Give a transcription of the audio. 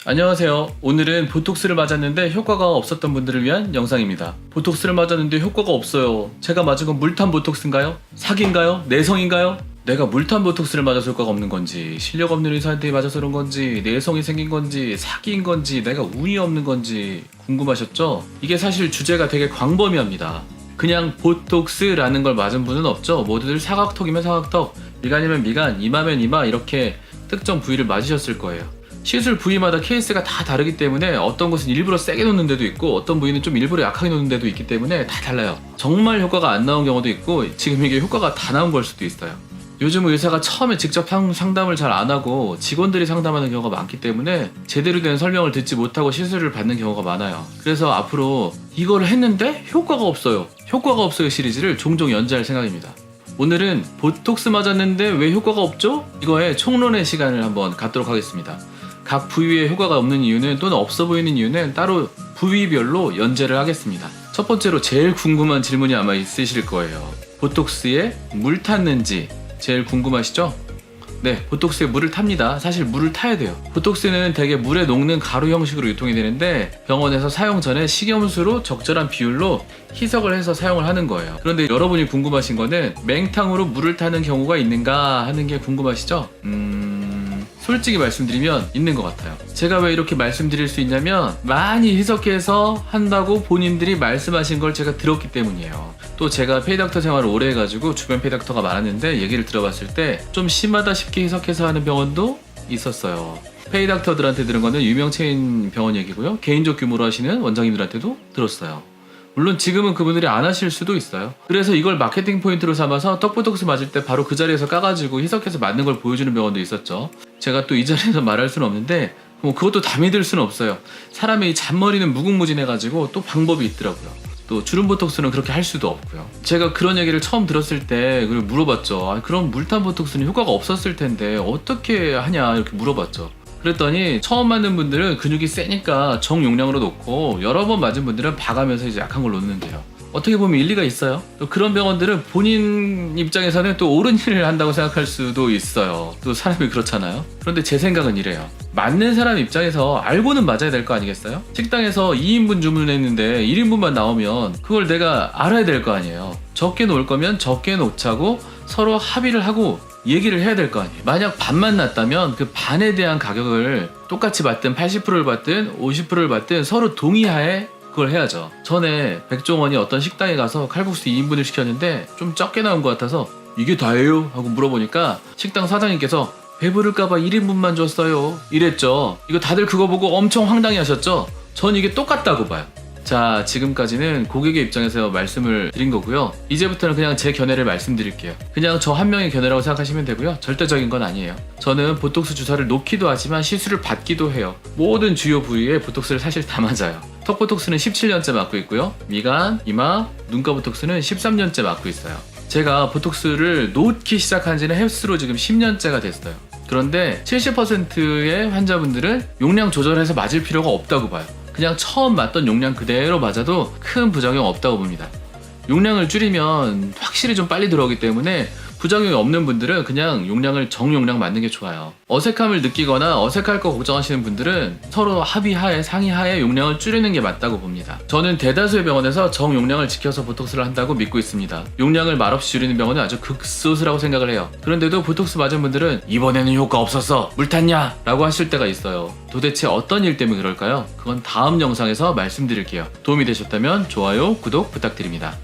안녕하세요. 오늘은 보톡스를 맞았는데 효과가 없었던 분들을 위한 영상입니다. 보톡스를 맞았는데 효과가 없어요. 제가 맞은 건 물탄 보톡스인가요? 사기인가요? 내성인가요? 내가 물탄 보톡스를 맞아서 효과가 없는 건지, 실력 없는 의사한테 맞아서 그런 건지, 내성이 생긴 건지, 사기인 건지, 내가 운이 없는 건지 궁금하셨죠? 이게 사실 주제가 되게 광범위합니다. 그냥 보톡스라는 걸 맞은 분은 없죠. 모두들 사각턱이면 사각턱, 미간이면 미간, 이마면 이마 이렇게 특정 부위를 맞으셨을 거예요. 시술 부위마다 케이스가 다 다르기 때문에 어떤 곳은 일부러 세게 놓는 데도 있고 어떤 부위는 좀 일부러 약하게 놓는 데도 있기 때문에 다 달라요. 정말 효과가 안 나온 경우도 있고 지금 이게 효과가 다 나온 걸 수도 있어요. 요즘 의사가 처음에 직접 상담을 잘 안 하고 직원들이 상담하는 경우가 많기 때문에 제대로 된 설명을 듣지 못하고 시술을 받는 경우가 많아요. 그래서 앞으로 이걸 했는데 효과가 없어요 시리즈를 종종 연재할 생각입니다. 오늘은 보톡스 맞았는데 왜 효과가 없죠? 이거에 총론의 시간을 한번 갖도록 하겠습니다. 각 부위에 효과가 없는 이유는 또는 없어 보이는 이유는 따로 부위별로 연재를 하겠습니다. 첫 번째로 제일 궁금한 질문이 아마 있으실 거예요. 보톡스에 물 탔는지 제일 궁금하시죠? 네, 보톡스에 물을 탑니다. 사실 물을 타야 돼요. 보톡스는 대개 물에 녹는 가루 형식으로 유통이 되는데 병원에서 사용 전에 식염수로 적절한 비율로 희석을 해서 사용을 하는 거예요. 그런데 여러분이 궁금하신 거는 맹탕으로 물을 타는 경우가 있는가 하는 게 궁금하시죠? 솔직히 말씀드리면 있는 것 같아요. 제가 왜 이렇게 말씀드릴 수 있냐면 많이 희석해서 한다고 본인들이 말씀하신 걸 제가 들었기 때문이에요. 또 제가 페이닥터 생활을 오래 해가지고 주변 페이닥터가 많았는데 얘기를 들어봤을 때 좀 심하다 싶게 희석해서 하는 병원도 있었어요. 페이닥터들한테 들은 거는 유명 체인 병원 얘기고요. 개인적 규모로 하시는 원장님들한테도 들었어요. 물론 지금은 그분들이 안 하실 수도 있어요. 그래서 이걸 마케팅 포인트로 삼아서 떡보톡스 맞을 때 바로 그 자리에서 까가지고 희석해서 맞는 걸 보여주는 병원도 있었죠. 제가 또 이 자리에서 말할 수는 없는데 뭐 그것도 다 믿을 수는 없어요. 사람의 이 잔머리는 무궁무진해가지고 또 방법이 있더라고요. 또 주름 보톡스는 그렇게 할 수도 없고요. 제가 그런 얘기를 처음 들었을 때 그걸 물어봤죠. 그럼 물탄 보톡스는 효과가 없었을 텐데 어떻게 하냐 이렇게 물어봤죠. 그랬더니 처음 맞는 분들은 근육이 세니까 정용량으로 놓고 여러 번 맞은 분들은 봐가면서 이제 약한 걸 놓는데요. 어떻게 보면 일리가 있어요. 또 그런 병원들은 본인 입장에서는 또 옳은 일을 한다고 생각할 수도 있어요. 또 사람이 그렇잖아요. 그런데 제 생각은 이래요. 맞는 사람 입장에서 알고는 맞아야 될 거 아니겠어요? 식당에서 2인분 주문했는데 1인분만 나오면 그걸 내가 알아야 될 거 아니에요. 적게 놓을 거면 적게 놓자고 서로 합의를 하고 얘기를 해야 될 거 아니에요. 만약 반만 났다면 그 반에 대한 가격을 똑같이 받든 80%를 받든 50%를 받든 서로 동의하에 그걸 해야죠. 전에 백종원이 어떤 식당에 가서 칼국수 2인분을 시켰는데 좀 적게 나온 것 같아서 이게 다예요? 하고 물어보니까 식당 사장님께서 배부를까봐 1인분만 줬어요 이랬죠. 이거 다들 그거 보고 엄청 황당해 하셨죠? 전 이게 똑같다고 봐요. 자, 지금까지는 고객의 입장에서 말씀을 드린 거고요. 이제부터는 그냥 제 견해를 말씀드릴게요. 그냥 저 한 명의 견해라고 생각하시면 되고요. 절대적인 건 아니에요. 저는 보톡스 주사를 놓기도 하지만 시술을 받기도 해요. 모든 주요 부위에 보톡스를 사실 다 맞아요. 턱 보톡스는 17년째 맞고 있고요. 미간, 이마, 눈가 보톡스는 13년째 맞고 있어요. 제가 보톡스를 놓기 시작한 지는 헬스로 지금 10년째가 됐어요. 그런데 70%의 환자분들은 용량 조절해서 맞을 필요가 없다고 봐요. 그냥 처음 맞던 용량 그대로 맞아도 큰 부작용 없다고 봅니다. 용량을 줄이면 확실히 좀 빨리 들어오기 때문에 부작용이 없는 분들은 그냥 용량을 정용량 맞는 게 좋아요. 어색함을 느끼거나 어색할 거 걱정하시는 분들은 서로 합의하에 상의하에 용량을 줄이는 게 맞다고 봅니다. 저는 대다수의 병원에서 정용량을 지켜서 보톡스를 한다고 믿고 있습니다. 용량을 말없이 줄이는 병원은 아주 극소수라고 생각을 해요. 그런데도 보톡스 맞은 분들은 이번에는 효과 없었어 물 탔냐? 라고 하실 때가 있어요. 도대체 어떤 일 때문에 그럴까요? 그건 다음 영상에서 말씀드릴게요. 도움이 되셨다면 좋아요, 구독 부탁드립니다.